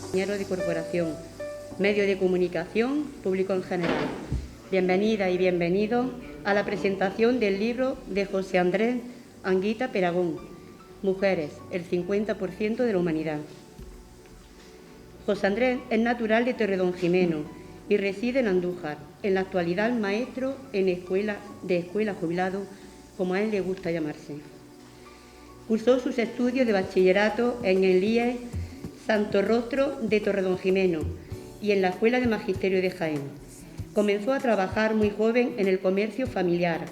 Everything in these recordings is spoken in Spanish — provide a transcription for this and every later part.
compañeros de corporación, medios de comunicación, público en general. Bienvenida y bienvenidos a la presentación del libro de José Andrés Anguita Peragón, Mujeres, el 50% de la humanidad. José Andrés es natural de Torredonjimeno y reside en Andújar. En la actualidad maestro de escuela jubilado, como a él le gusta llamarse. Cursó sus estudios de bachillerato en el IES Santo Rostro de Torredonjimeno y en la Escuela de Magisterio de Jaén. Comenzó a trabajar muy joven en el comercio familiar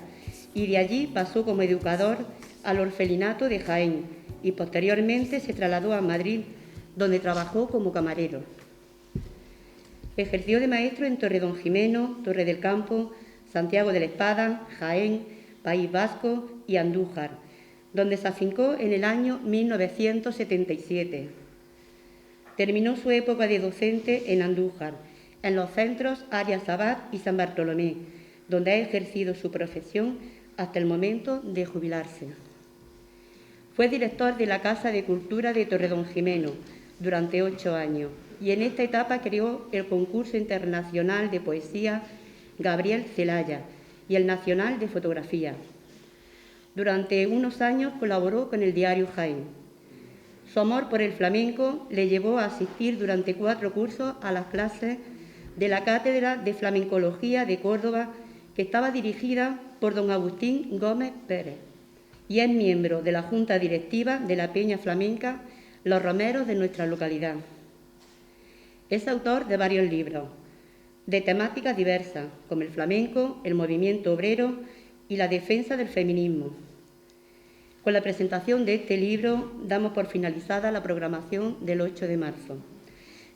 y de allí pasó como educador al orfelinato de Jaén y posteriormente se trasladó a Madrid, donde trabajó como camarero. Ejerció de maestro en Torredonjimeno, Torre del Campo, Santiago de la Espada, Jaén, País Vasco y Andújar, donde se afincó en el año 1977. Terminó su época de docente en Andújar, en los centros Arias Abad y San Bartolomé, donde ha ejercido su profesión hasta el momento de jubilarse. Fue director de la Casa de Cultura de Torredonjimeno durante 8 años y en esta etapa creó el concurso internacional de poesía Gabriel Celaya y el nacional de fotografía. Durante unos años colaboró con el diario Jaén. Su amor por el flamenco le llevó a asistir durante 4 cursos a las clases de la Cátedra de Flamencología de Córdoba, que estaba dirigida por don Agustín Gómez Pérez, y es miembro de la Junta Directiva de la Peña Flamenca Los Romeros de nuestra localidad. Es autor de varios libros, de temáticas diversas, como el flamenco, el movimiento obrero y la defensa del feminismo. Con la presentación de este libro damos por finalizada la programación del 8 de marzo.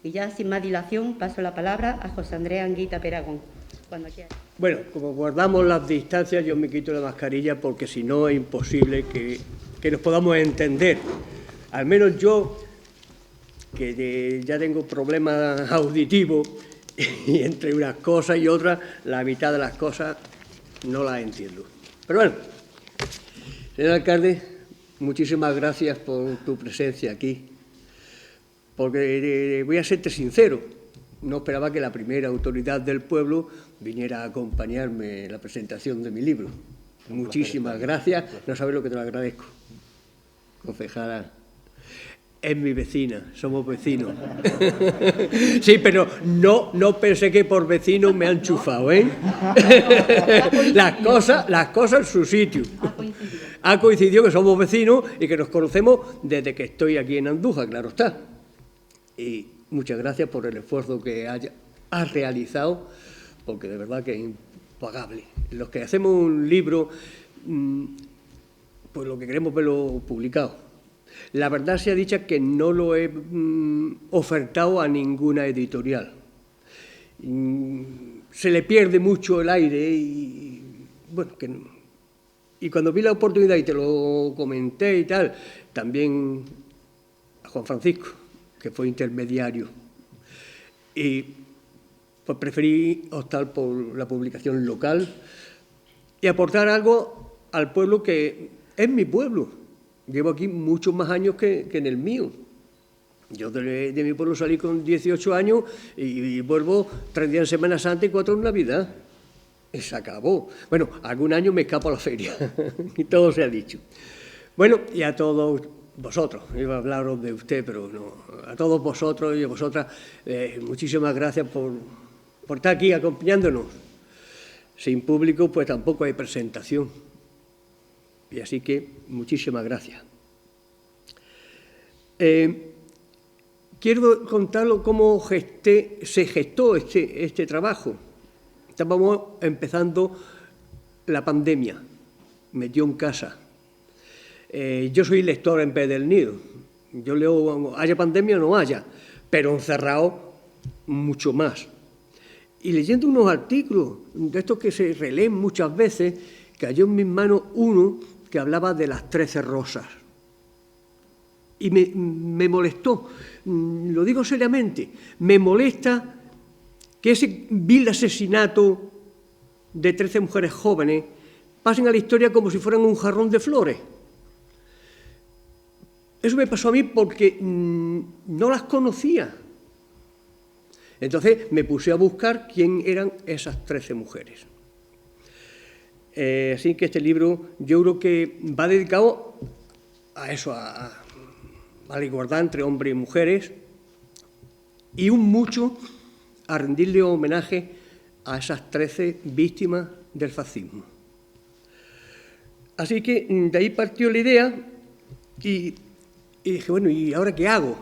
Y ya sin más dilación paso la palabra a José Andrés Anguita Peragón. Cuando quiera. Bueno, como guardamos las distancias, yo me quito la mascarilla porque si no es imposible que nos podamos entender. Al menos yo, que ya tengo problemas auditivos y entre unas cosas y otras, la mitad de las cosas no las entiendo. Pero bueno, señor alcalde, muchísimas gracias por tu presencia aquí, porque voy a serte sincero, no esperaba que la primera autoridad del pueblo viniera a acompañarme en la presentación de mi libro. Muchísimas gracias, no sabes lo que te lo agradezco. Concejala, es mi vecina, somos vecinos. Sí, pero no pensé que por vecinos me han chufado, ¿eh? Las cosas en su sitio. Ha coincidido que somos vecinos y que nos conocemos desde que estoy aquí en Andújar, claro está. Y muchas gracias por el esfuerzo que has realizado, porque de verdad que es impagable. Los que hacemos un libro, pues lo que queremos verlo publicado. La verdad sea dicha que no lo he ofertado a ninguna editorial. Se le pierde mucho el aire y, bueno, y cuando vi la oportunidad y te lo comenté y tal, también a Juan Francisco, que fue intermediario, y pues preferí optar por la publicación local y aportar algo al pueblo que es mi pueblo. Llevo aquí muchos más años que en el mío. Yo de mi pueblo salí con 18 años y vuelvo 3 días en Semana Santa y 4 en Navidad. Y se acabó. Bueno, algún año me escapo a la feria y todo se ha dicho. Bueno, y a todos vosotros, iba a hablaros de usted, pero no, a todos vosotros y a vosotras, muchísimas gracias por estar aquí acompañándonos. Sin público, pues tampoco hay presentación. Y así que, muchísimas gracias. Quiero contarlo cómo se gestó este trabajo. Estábamos empezando la pandemia, metió en casa. Yo soy lector en vez del nido. Yo leo, haya pandemia o no haya, pero encerrado mucho más. Y leyendo unos artículos de estos que se releen muchas veces, cayó en mis manos uno que hablaba de las 13 rosas. Y me molestó, lo digo seriamente, me molesta que ese vil asesinato de 13 mujeres jóvenes pasen a la historia como si fueran un jarrón de flores. Eso me pasó a mí porque no las conocía, Entonces me puse a buscar quién eran esas 13 mujeres. Así que este libro yo creo que va dedicado a eso, a la igualdad entre hombres y mujeres, y un mucho a rendirle homenaje a esas 13 víctimas del fascismo. Así que de ahí partió la idea y dije, bueno, ¿y ahora qué hago?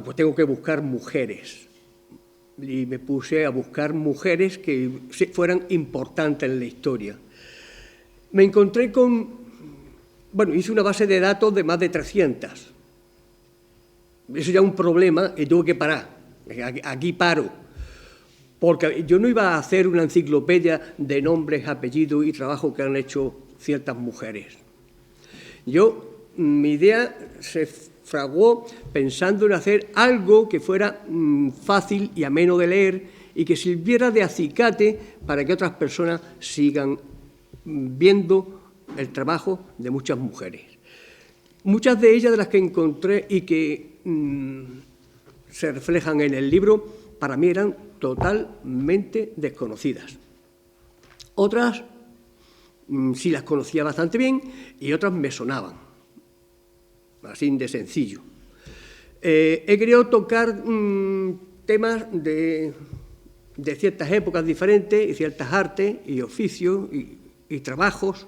Pues tengo que buscar mujeres. Y me puse a buscar mujeres que fueran importantes en la historia. Me encontré con... Bueno, hice una base de datos de más de 300. Eso ya es un problema y tuve que parar. Aquí paro. Porque yo no iba a hacer una enciclopedia de nombres, apellidos y trabajo que han hecho ciertas mujeres. Mi idea se fraguó pensando en hacer algo que fuera fácil y ameno de leer y que sirviera de acicate para que otras personas sigan viendo el trabajo de muchas mujeres. Muchas de ellas de las que encontré y que se reflejan en el libro, para mí eran totalmente desconocidas. Otras sí las conocía bastante bien y otras me sonaban, así de sencillo. He querido tocar temas de ciertas épocas diferentes y ciertas artes y oficios y trabajos,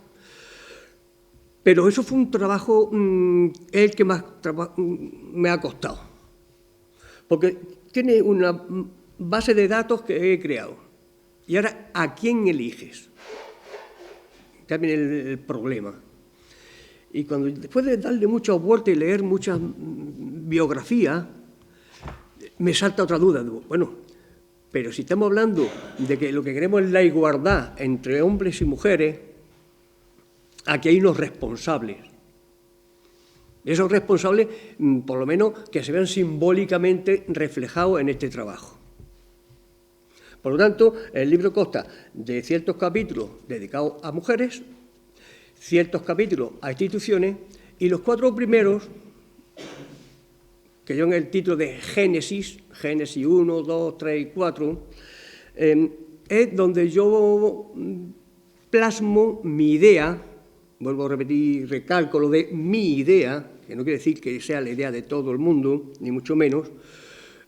pero eso fue un trabajo el que más me ha costado, porque tiene una base de datos que he creado. Y ahora, ¿a quién eliges? También el problema. Y cuando después de darle muchas vueltas y leer muchas biografías, me salta otra duda. Digo, bueno, pero si estamos hablando de que lo que queremos es la igualdad entre hombres y mujeres, aquí hay unos responsables. Esos responsables, por lo menos, que se vean simbólicamente reflejados en este trabajo. Por lo tanto, el libro consta de ciertos capítulos dedicados a mujeres, ciertos capítulos a instituciones, y los 4 primeros, que llevan el título de Génesis, Génesis 1, 2, 3 y 4, es donde yo plasmo mi idea, vuelvo a repetir, recalco lo de mi idea, que no quiere decir que sea la idea de todo el mundo, ni mucho menos,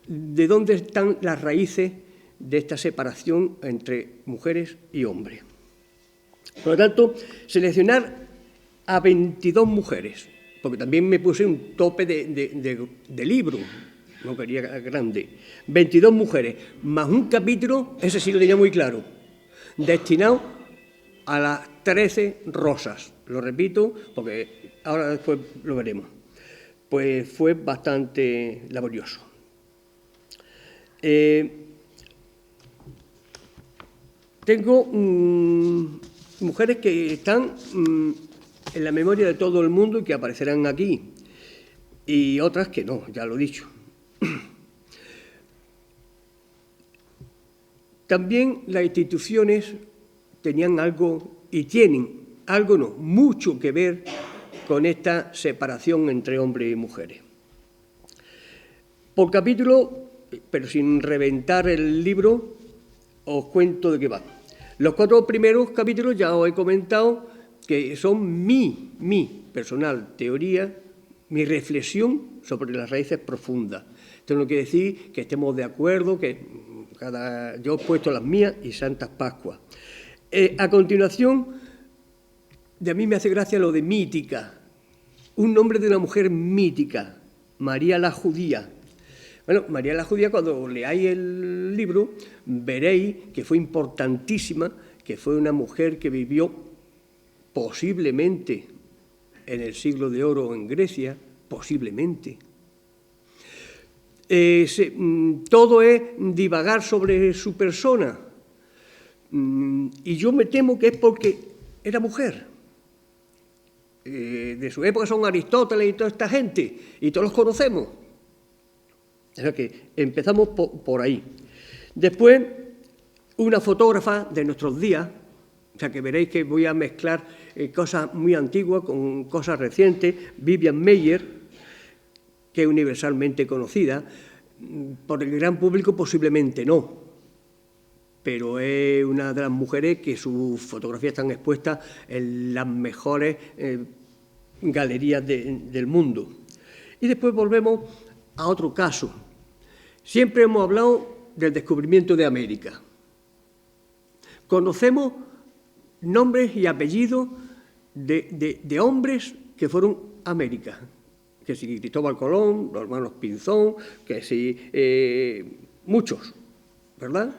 de dónde están las raíces de esta separación entre mujeres y hombres. Por lo tanto, seleccionar a 22 mujeres, porque también me puse un tope de libro, no quería grande, 22 mujeres, más un capítulo, ese sí lo tenía muy claro, destinado a las 13 rosas. Lo repito, porque ahora después lo veremos. Pues fue bastante laborioso. Tengo mujeres que están en la memoria de todo el mundo y que aparecerán aquí, y otras que no, ya lo he dicho. También las instituciones tenían algo, y tienen algo no, mucho que ver con esta separación entre hombres y mujeres. Por capítulo, pero sin reventar el libro, os cuento de qué va. Los 4 primeros capítulos ya os he comentado que son mi personal teoría, mi reflexión sobre las raíces profundas. Esto no quiere decir que estemos de acuerdo, que yo he puesto las mías y Santas Pascuas. A continuación, de a mí me hace gracia lo de mítica, un nombre de una mujer mítica, María la Judía. Bueno, María la Judía, cuando leáis el libro, veréis que fue importantísima, que fue una mujer que vivió posiblemente en el siglo de oro en Grecia, posiblemente. Todo es divagar sobre su persona, y yo me temo que es porque era mujer. De su época son Aristóteles y toda esta gente, y todos los conocemos. O sea que empezamos por ahí. Después, una fotógrafa de nuestros días, o sea que veréis que voy a mezclar cosas muy antiguas con cosas recientes, Vivian Maier, que es universalmente conocida, por el gran público posiblemente no, pero es una de las mujeres que sus fotografías están expuestas en las mejores galerías del mundo. Y después volvemos a otro caso. Siempre hemos hablado del descubrimiento de América. Conocemos nombres y apellidos de hombres que fueron a América. Que si Cristóbal Colón, los hermanos Pinzón, que si muchos, ¿verdad?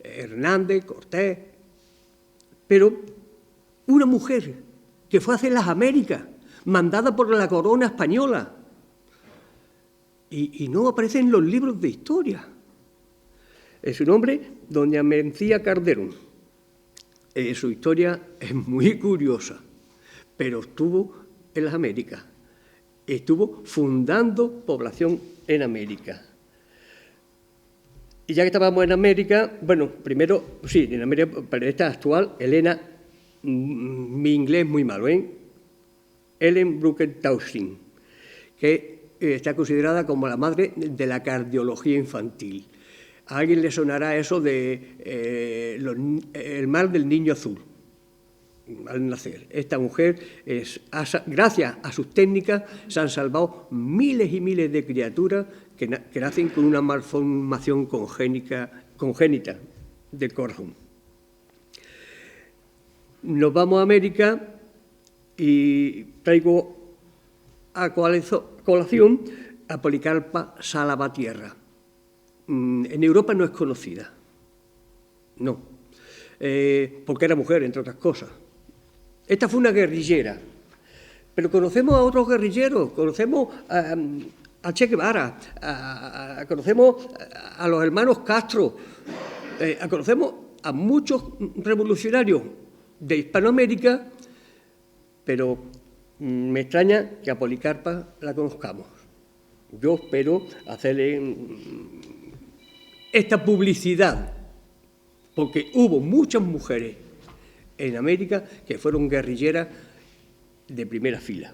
Hernández, Cortés. Pero una mujer que fue a hacer las Américas, mandada por la corona española, y no aparece en los libros de historia. Su nombre, doña Mencía Calderón. Su historia es muy curiosa, pero estuvo en las Américas, estuvo fundando población en América. Y ya que estábamos en América, bueno, primero, sí, en América, para esta actual, Elena, mi inglés muy malo, Ellen Brooker Townsend, que está considerada como la madre de la cardiología infantil. A alguien le sonará eso de el mal del niño azul al nacer. Esta mujer, gracias a sus técnicas, se han salvado miles y miles de criaturas que nacen con una malformación congénita del corazón. Nos vamos a América y traigo a colación a Policarpa Salvatierra. En Europa no es conocida, no, porque era mujer, entre otras cosas. Esta fue una guerrillera, pero conocemos a otros guerrilleros, conocemos a Che Guevara, conocemos a los hermanos Castro, conocemos a muchos revolucionarios de Hispanoamérica, pero me extraña que a Policarpa la conozcamos. Yo espero hacerle esta publicidad, porque hubo muchas mujeres en América que fueron guerrilleras de primera fila.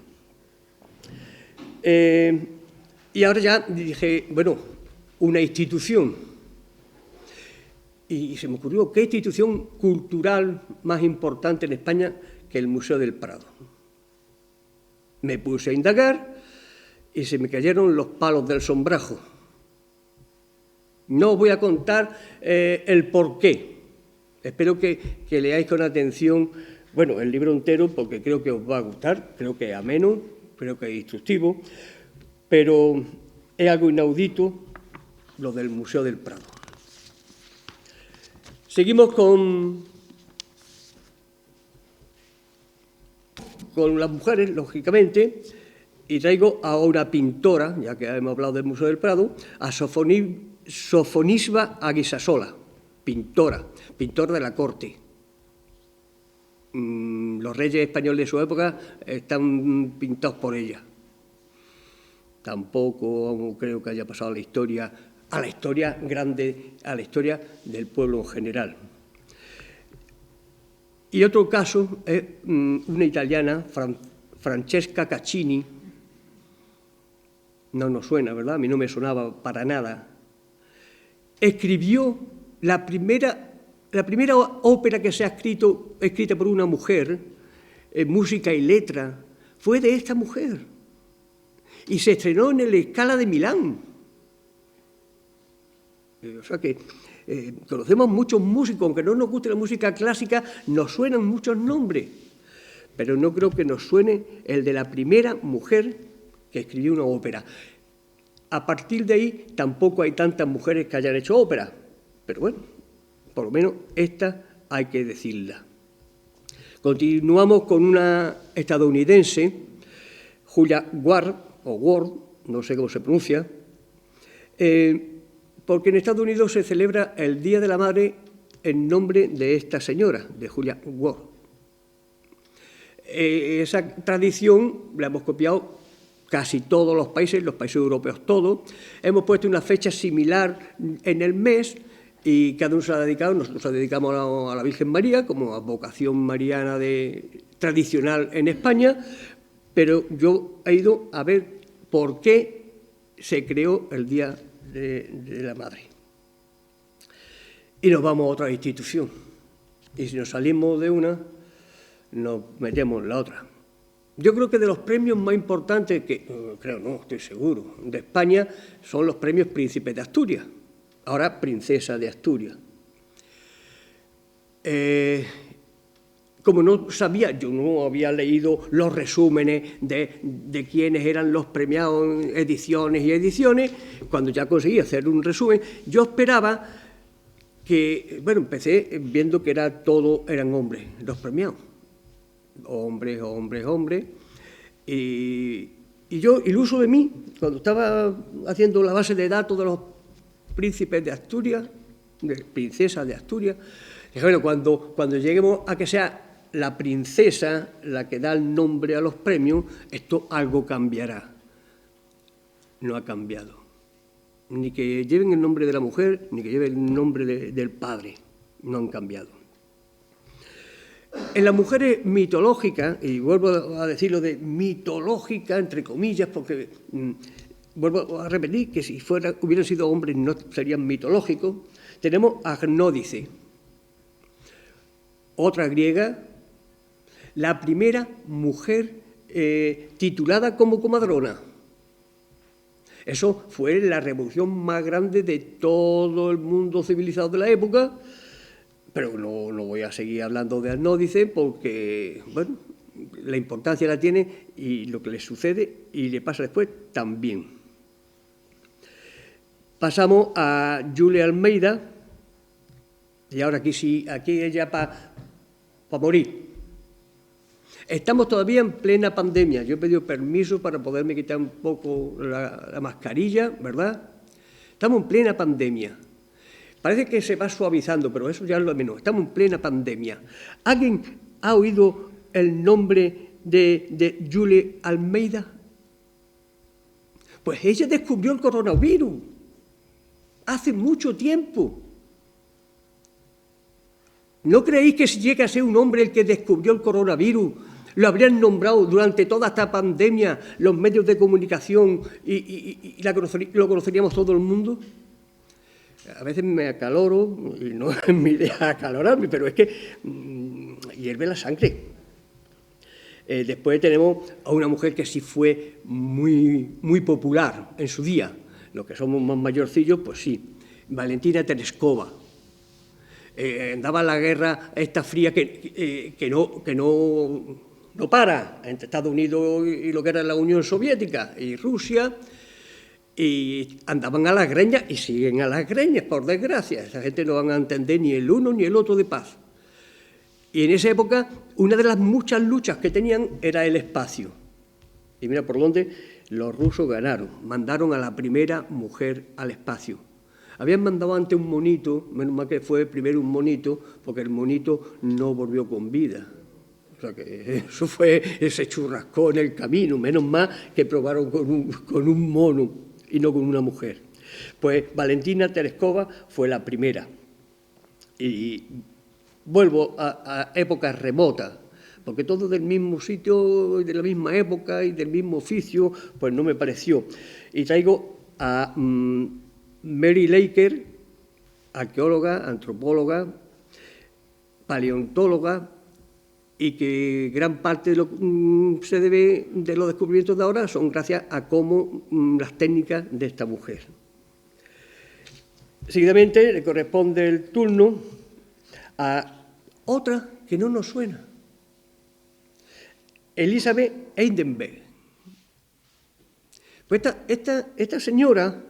Y ahora ya dije, bueno, una institución. Y se me ocurrió, ¿qué institución cultural más importante en España que el Museo del Prado? Me puse a indagar y se me cayeron los palos del sombrajo. No os voy a contar el porqué. Espero que leáis con atención, bueno, el libro entero, porque creo que os va a gustar, creo que es ameno, creo que es instructivo, pero es algo inaudito lo del Museo del Prado. Seguimos con las mujeres, lógicamente, y traigo a una pintora, ya que hemos hablado del Museo del Prado, a Sofonisba Aguisasola, pintora de la corte. Los reyes españoles de su época están pintados por ella. Tampoco creo que haya pasado a la historia grande, a la historia del pueblo en general. Y otro caso es una italiana, Francesca Caccini. No nos suena, ¿verdad? A mí no me sonaba para nada. Escribió la primera ópera que se ha escrita por una mujer, música y letra, fue de esta mujer. Y se estrenó en el Scala de Milán. O sea que conocemos muchos músicos, aunque no nos guste la música clásica, nos suenan muchos nombres, pero no creo que nos suene el de la primera mujer que escribió una ópera. A partir de ahí tampoco hay tantas mujeres que hayan hecho ópera, pero bueno, por lo menos esta hay que decirla. Continuamos con una estadounidense, Julia Ward, o Ward, no sé cómo se pronuncia, porque en Estados Unidos se celebra el Día de la Madre en nombre de esta señora, de Julia Ward. Esa tradición la hemos copiado casi todos los países europeos todos. Hemos puesto una fecha similar en el mes y cada uno se ha dedicado, nosotros nos dedicamos a la Virgen María como advocación mariana tradicional en España, pero yo he ido a ver por qué se creó el Día de la madre. Y nos vamos a otra institución. Y si nos salimos de una, nos metemos en la otra. Yo creo que de los premios más importantes, estoy seguro, de España, son los premios Príncipe de Asturias, ahora Princesa de Asturias. Como no sabía, yo no había leído los resúmenes de quiénes eran los premiados en ediciones y ediciones, cuando ya conseguí hacer un resumen, yo esperaba que, empecé viendo que eran hombres los premiados. Hombres. Y yo, iluso de mí, cuando estaba haciendo la base de datos de los príncipes de Asturias, de princesas de Asturias, dije, bueno, cuando lleguemos a que sea la princesa la que da el nombre a los premios, esto algo cambiará. No ha cambiado. Ni que lleven el nombre de la mujer, ni que lleven el nombre del padre. No han cambiado. En las mujeres mitológicas, y vuelvo a decirlo de mitológica, entre comillas, porque vuelvo a repetir que si hubieran sido hombres no serían mitológicos, tenemos a Agnódice, otra griega, la primera mujer titulada como comadrona. Eso fue la revolución más grande de todo el mundo civilizado de la época, pero no voy a seguir hablando de Agnódice porque, la importancia la tiene y lo que le sucede y le pasa después también. Pasamos a Julia Almeida, y ahora aquí ella para morir. Estamos todavía en plena pandemia. Yo he pedido permiso para poderme quitar un poco la mascarilla, ¿verdad? Estamos en plena pandemia. Parece que se va suavizando, pero eso ya es lo de menos. Estamos en plena pandemia. ¿Alguien ha oído el nombre de Julia Almeida? Pues ella descubrió el coronavirus hace mucho tiempo. ¿No creéis que si llega a ser un hombre el que descubrió el coronavirus, lo habrían nombrado durante toda esta pandemia los medios de comunicación y lo conoceríamos todo el mundo? A veces me acaloro, y no es mi idea acalorarme, pero es que hierve la sangre. Después tenemos a una mujer que sí fue muy popular en su día. Los que somos más mayorcillos, pues sí. Valentina Tereskova. Andaba la guerra esta fría que no para entre Estados Unidos y lo que era la Unión Soviética y Rusia, y andaban a las greñas y siguen a las greñas, por desgracia. Esa gente no van a entender ni el uno ni el otro de paz. Y en esa época, una de las muchas luchas que tenían era el espacio. Y mira por dónde los rusos ganaron. Mandaron a la primera mujer al espacio. Habían mandado antes un monito, menos mal que fue primero un monito, porque el monito no volvió con vida. O sea que eso se churrascó en el camino, menos mal que probaron con un mono y no con una mujer. Pues Valentina Tereskova fue la primera. Y vuelvo a épocas remotas, porque todo del mismo sitio, de la misma época y del mismo oficio, pues no me pareció. Y traigo a Mary Laker, arqueóloga, antropóloga, paleontóloga, y que gran parte de lo se debe de los descubrimientos de ahora son gracias a cómo las técnicas de esta mujer. Seguidamente le corresponde el turno a otra que no nos suena, Elizabeth Eidenberg. Pues esta señora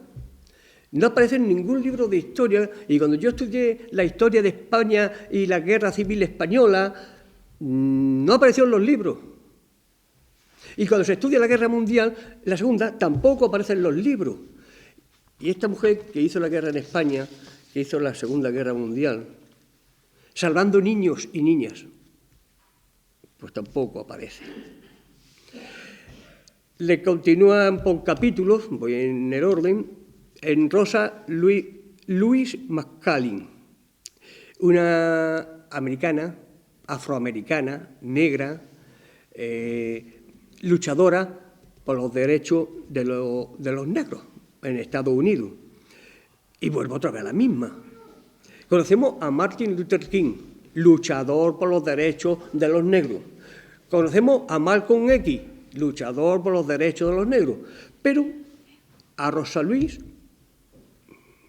no aparece en ningún libro de historia, y cuando yo estudié la historia de España y la Guerra Civil Española, no apareció en los libros. Y cuando se estudia la Guerra Mundial, la Segunda, tampoco aparece en los libros. Y esta mujer que hizo la guerra en España, que hizo la Segunda Guerra Mundial, salvando niños y niñas, pues tampoco aparece. Le continúan por capítulos, voy en el orden, en Rosa Louise McCallin, una afroamericana, negra, luchadora por los derechos de los negros en Estados Unidos. Y vuelvo otra vez a la misma. Conocemos a Martin Luther King, luchador por los derechos de los negros. Conocemos a Malcolm X, luchador por los derechos de los negros. Pero a Rosa Luis,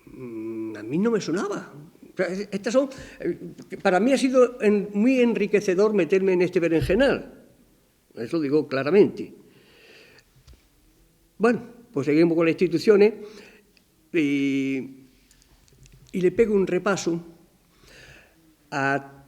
a mí no me sonaba. Estas son, para mí ha sido muy enriquecedor meterme en este berenjenal. Eso lo digo claramente. Bueno, pues seguimos con las instituciones y le pego un repaso a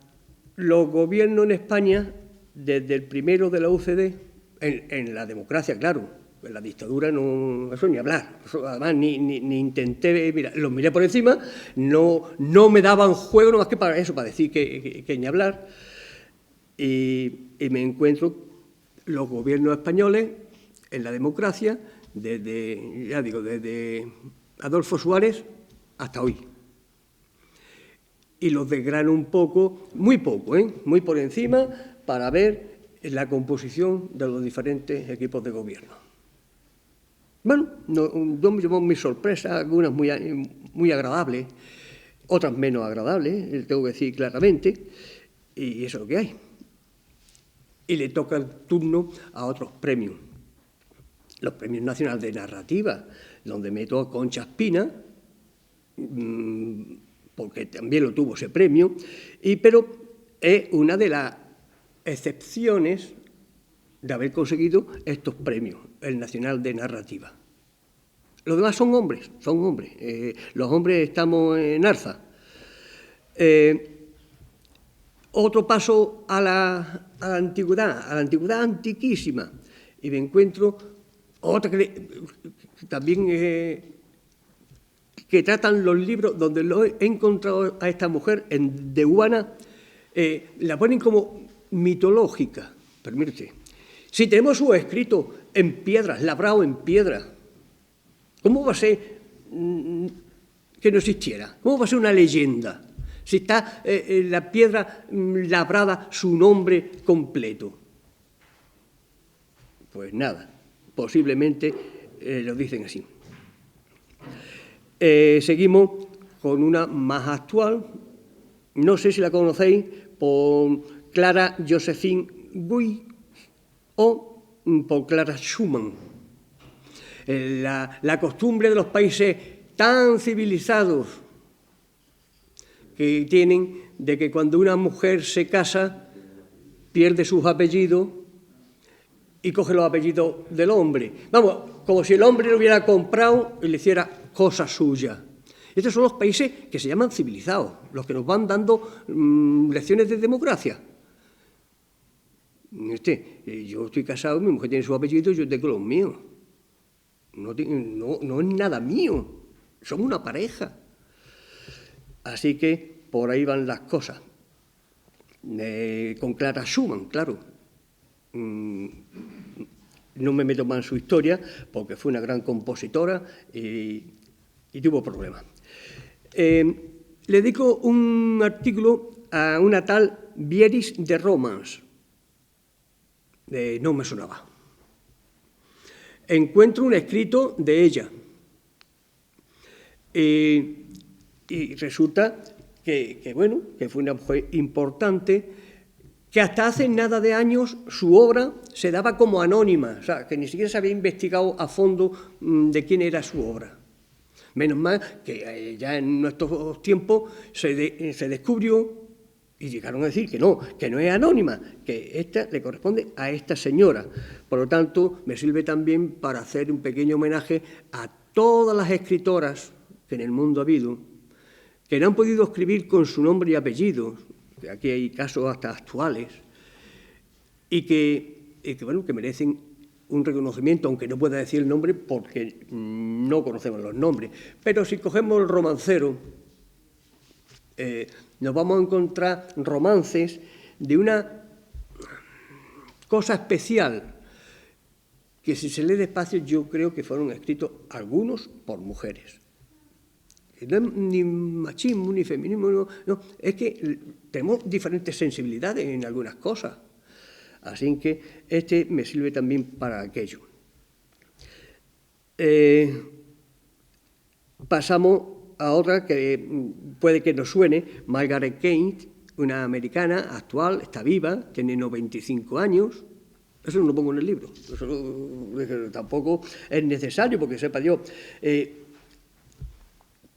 los gobiernos en España desde el primero de la UCD, en la democracia, claro, en la dictadura no, eso ni hablar, eso, además ni intenté, mira, los miré por encima, no me daban juego no más que para eso, para decir que ni hablar, y me encuentro los gobiernos españoles en la democracia desde, ya digo, desde Adolfo Suárez hasta hoy. Y los desgrano un poco, muy poco, muy por encima, para ver la composición de los diferentes equipos de gobierno. Bueno, yo me llevo mi sorpresa, algunas muy agradables, otras menos agradables, tengo que decir claramente, y eso es lo que hay. Y le toca el turno a otros premios. Los premios nacionales de narrativa, donde meto a Concha Espina, porque también lo tuvo ese premio, pero es una de las excepciones de haber conseguido estos premios, el Nacional de Narrativa. Los demás son hombres, los hombres estamos en alza. Otro paso a la antigüedad antiquísima, y me encuentro otra que también que tratan los libros donde lo he encontrado a esta mujer en Dehuana, la ponen como mitológica, permítete. Si tenemos su escrito en piedras, labrado en piedra, ¿cómo va a ser que no existiera? ¿Cómo va a ser una leyenda? Si está en la piedra labrada su nombre completo. Pues nada, posiblemente lo dicen así. Seguimos con una más actual, no sé si la conocéis, por Clara Josephine Guy o por Clara Schumann. La costumbre de los países tan civilizados que tienen de que cuando una mujer se casa pierde sus apellidos y coge los apellidos del hombre. Vamos, como si el hombre lo hubiera comprado y le hiciera cosa suya. Estos son los países que se llaman civilizados, los que nos van dando lecciones de democracia. Yo estoy casado, mi mujer tiene su apellido, yo tengo los míos. No es nada mío, somos una pareja. Así que por ahí van las cosas. Con Clara Schumann, claro. No me meto más en su historia porque fue una gran compositora y tuvo problemas. Le dedico un artículo a una tal Bieris de Romans. No me sonaba. Encuentro un escrito de ella y resulta que fue una mujer importante, que hasta hace nada de años su obra se daba como anónima, o sea, que ni siquiera se había investigado a fondo de quién era su obra. Menos mal que ya en nuestros tiempos se descubrió y llegaron a decir que no es anónima, que esta le corresponde a esta señora. Por lo tanto, me sirve también para hacer un pequeño homenaje a todas las escritoras que en el mundo ha habido, que no han podido escribir con su nombre y apellido, que aquí hay casos hasta actuales, y que merecen un reconocimiento, aunque no pueda decir el nombre porque no conocemos los nombres. Pero si cogemos el romancero, nos vamos a encontrar romances de una cosa especial, que si se lee despacio yo creo que fueron escritos algunos por mujeres. No es ni machismo ni feminismo, no, es que tenemos diferentes sensibilidades en algunas cosas. Así que este me sirve también para aquello. Pasamos a otra que puede que nos suene, Margaret Keynes, una americana actual, está viva, tiene 95 años. Eso no lo pongo en el libro, eso tampoco es necesario porque sepa Dios.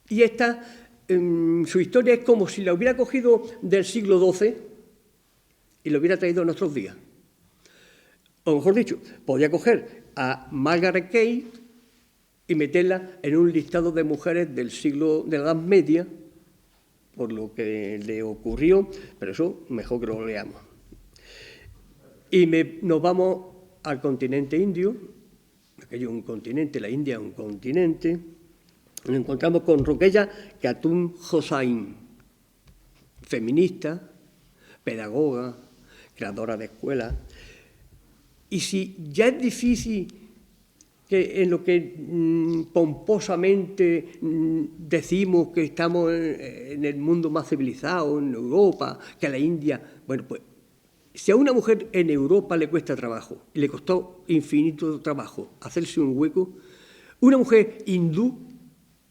Y esta, su historia es como si la hubiera cogido del siglo XII y la hubiera traído a nuestros días. O mejor dicho, podría coger a Margaret Keynes y meterla en un listado de mujeres del siglo de la Edad Media, por lo que le ocurrió, pero eso mejor que lo leamos. Y nos vamos al continente indio, aquello es un continente, la India es un continente. Nos encontramos con Ruqeya Khatun Hossain, feminista, pedagoga, creadora de escuelas. Y si ya es difícil que en lo que pomposamente decimos que estamos en el mundo más civilizado, en Europa, que la India, bueno, pues si a una mujer en Europa le cuesta trabajo, y le costó infinito trabajo hacerse un hueco, una mujer hindú,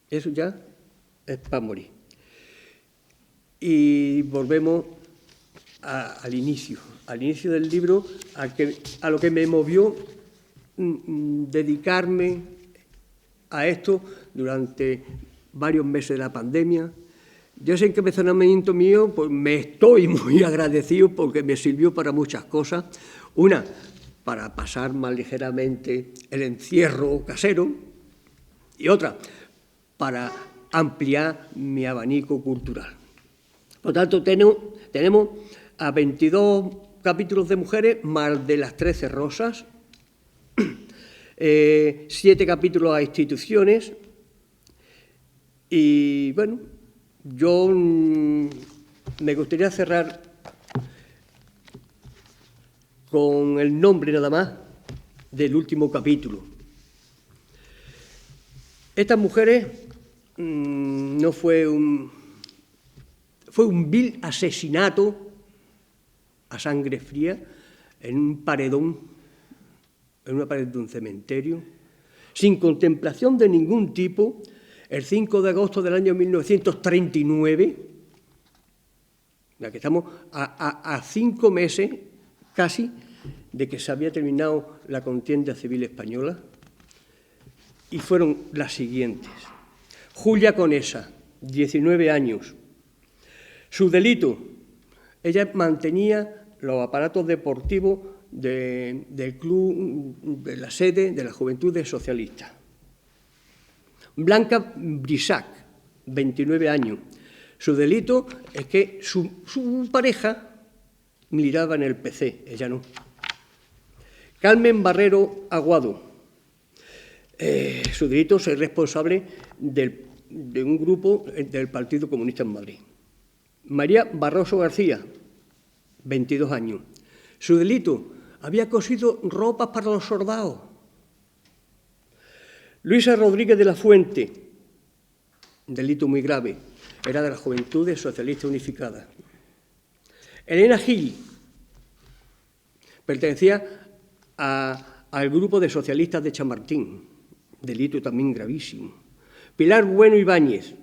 eso ya es para morir. Y volvemos al inicio del libro, a lo que me movió dedicarme a esto durante varios meses de la pandemia. Yo sé que el razonamiento mío, pues me estoy muy agradecido porque me sirvió para muchas cosas. Una, para pasar más ligeramente el encierro casero, y otra, para ampliar mi abanico cultural. Por tanto, tenemos a 22 capítulos de mujeres, más de las 13 rosas, 7 capítulos a instituciones, y bueno, yo me gustaría cerrar con el nombre nada más del último capítulo. Estas mujeres no fue un vil asesinato a sangre fría en un paredón, en una pared de un cementerio, sin contemplación de ningún tipo, el 5 de agosto del año 1939, ya que estamos a 5 meses casi de que se había terminado la contienda civil española, y fueron las siguientes. Julia Conesa, 19 años. Su delito, ella mantenía los aparatos deportivos del club, de la sede de la Juventudes Socialistas. Blanca Brisac, 29 años. Su delito es que su pareja militaba en el PC, ella no. Carmen Barrero Aguado, su delito es ser responsable de un grupo del Partido Comunista en Madrid. María Barroso García, 22 años. Su delito, había cosido ropas para los soldados. Luisa Rodríguez de la Fuente, delito muy grave, era de las Juventudes Socialistas Unificadas. Elena Gil, pertenecía al grupo de socialistas de Chamartín, delito también gravísimo. Pilar Bueno Ibáñez,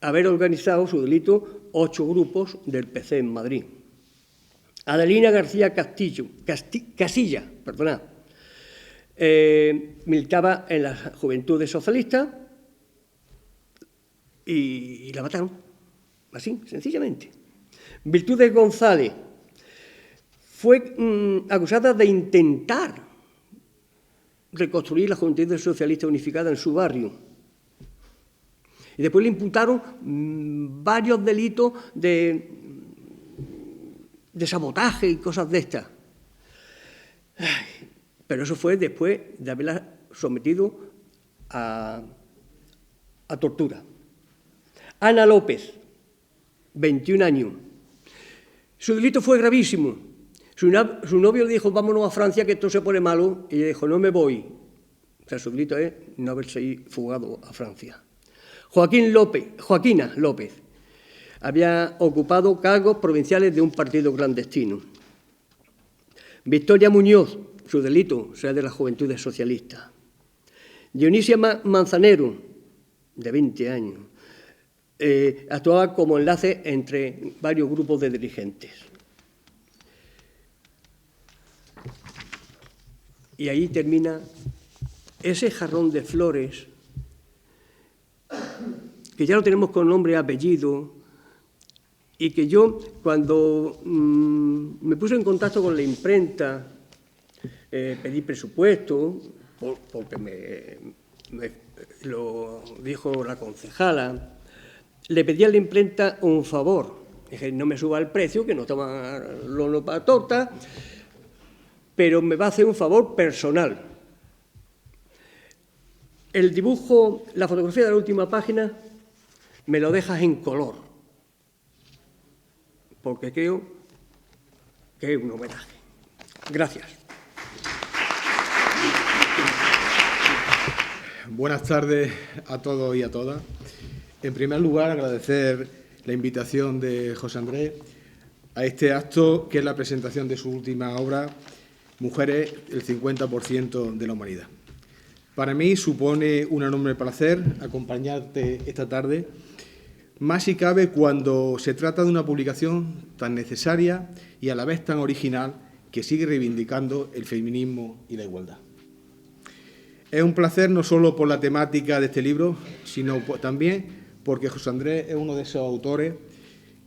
haber organizado su delito 8 grupos del PC en Madrid. Adelina García Casilla, militaba en las Juventudes Socialistas y la mataron, así, sencillamente. Virtudes González fue acusada de intentar reconstruir la Juventud Socialista Unificada en su barrio. Y después le imputaron varios delitos de sabotaje y cosas de estas. Pero eso fue después de haberla sometido a tortura. Ana López, 21 años. Su delito fue gravísimo. Su novio le dijo, vámonos a Francia, que esto se pone malo, y ella dijo, no me voy. O sea, su delito es no haberse fugado a Francia. Joaquina López, había ocupado cargos provinciales de un partido clandestino. Victoria Muñoz, su delito, sea de las Juventudes Socialistas. Dionisia Manzanero, de 20 años. Actuaba como enlace entre varios grupos de dirigentes. Y ahí termina ese jarrón de flores, que ya lo tenemos con nombre y apellido, y que yo, cuando me puse en contacto con la imprenta, pedí presupuesto, porque me lo dijo la concejala, le pedí a la imprenta un favor. Dije, no me suba el precio, que no toma lo para torta, pero me va a hacer un favor personal. El dibujo, la fotografía de la última página, me lo dejas en color, porque creo que es un homenaje. Gracias. Buenas tardes a todos y a todas. En primer lugar, agradecer la invitación de José Andrés a este acto, que es la presentación de su última obra, Mujeres, el 50% de la humanidad. Para mí supone un enorme placer acompañarte esta tarde, más si cabe cuando se trata de una publicación tan necesaria y a la vez tan original, que sigue reivindicando el feminismo y la igualdad. Es un placer no solo por la temática de este libro, sino también porque José Andrés es uno de esos autores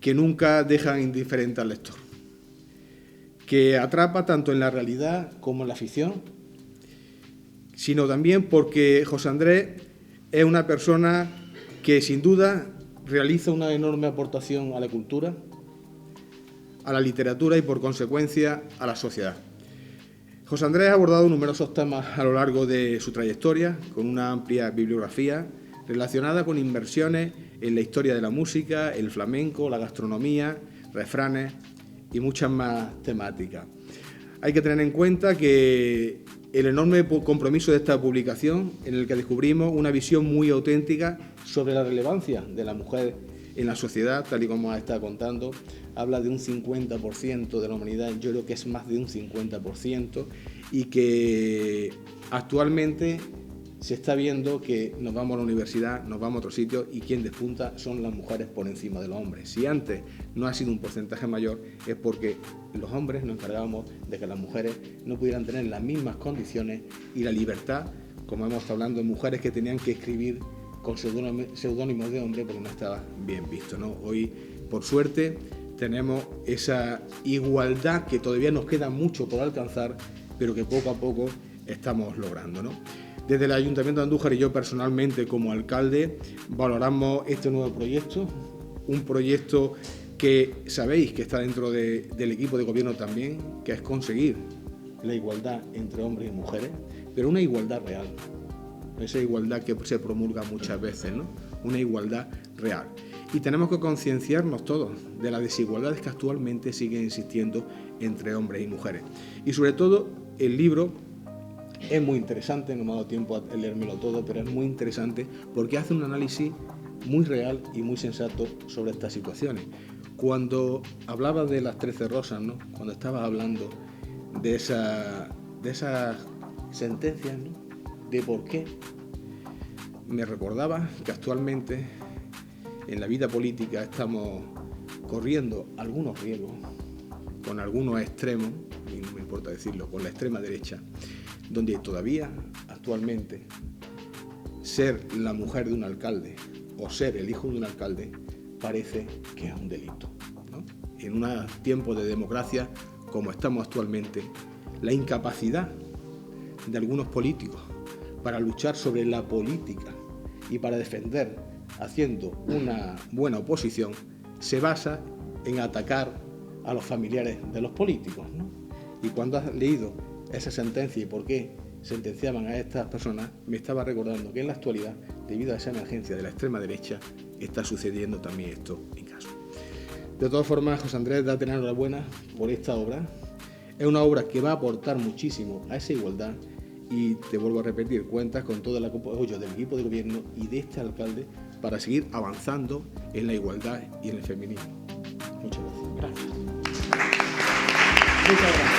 que nunca dejan indiferente al lector, que atrapa tanto en la realidad como en la ficción, sino también porque José Andrés es una persona que sin duda realiza una enorme aportación a la cultura, a la literatura y por consecuencia a la sociedad. José Andrés ha abordado numerosos temas a lo largo de su trayectoria, con una amplia bibliografía relacionada con inversiones en la historia de la música, el flamenco, la gastronomía, refranes y muchas más temáticas. Hay que tener en cuenta que el enorme compromiso de esta publicación, en el que descubrimos una visión muy auténtica sobre la relevancia de la mujer en la sociedad, tal y como está contando, habla de un 50% de la humanidad, yo creo que es más de un 50%, y que actualmente se está viendo que nos vamos a la universidad, nos vamos a otros sitios y quien despunta son las mujeres por encima de los hombres. Si antes no ha sido un porcentaje mayor, es porque los hombres nos encargábamos de que las mujeres no pudieran tener las mismas condiciones y la libertad, como hemos estado hablando, de mujeres que tenían que escribir con seudónimos de hombre porque no estaba bien visto, ¿no? Hoy, por suerte, tenemos esa igualdad que todavía nos queda mucho por alcanzar, pero que poco a poco estamos logrando, ¿no? Desde el Ayuntamiento de Andújar y yo personalmente como alcalde valoramos este nuevo proyecto, un proyecto que sabéis que está dentro del equipo de gobierno también, que es conseguir la igualdad entre hombres y mujeres, pero una igualdad real. Esa igualdad que se promulga muchas veces, ¿no? Una igualdad real. Y tenemos que concienciarnos todos de las desigualdades que actualmente siguen existiendo entre hombres y mujeres. Y sobre todo, el libro es muy interesante, no me ha dado tiempo a leérmelo todo, pero es muy interesante porque hace un análisis muy real y muy sensato sobre estas situaciones. Cuando hablaba de las 13 rosas, ¿no? Cuando estaba hablando de esas sentencias, ¿no? De por qué, me recordaba que actualmente en la vida política estamos corriendo algunos riesgos con algunos extremos, y no me importa decirlo, con la extrema derecha, donde todavía actualmente ser la mujer de un alcalde o ser el hijo de un alcalde parece que es un delito, ¿no? En un tiempo de democracia como estamos actualmente, la incapacidad de algunos políticos para luchar sobre la política y para defender, haciendo una buena oposición, se basa en atacar a los familiares de los políticos, ¿no? Y cuando has leído esa sentencia y por qué sentenciaban a estas personas, me estaba recordando que en la actualidad, debido a esa emergencia de la extrema derecha, está sucediendo también esto en caso. De todas formas, José Andrés, date la enhorabuena por esta obra. Es una obra que va a aportar muchísimo a esa igualdad y, te vuelvo a repetir, cuentas con todo el apoyo del equipo de gobierno y de este alcalde para seguir avanzando en la igualdad y en el feminismo. Muchas gracias. Muchas gracias.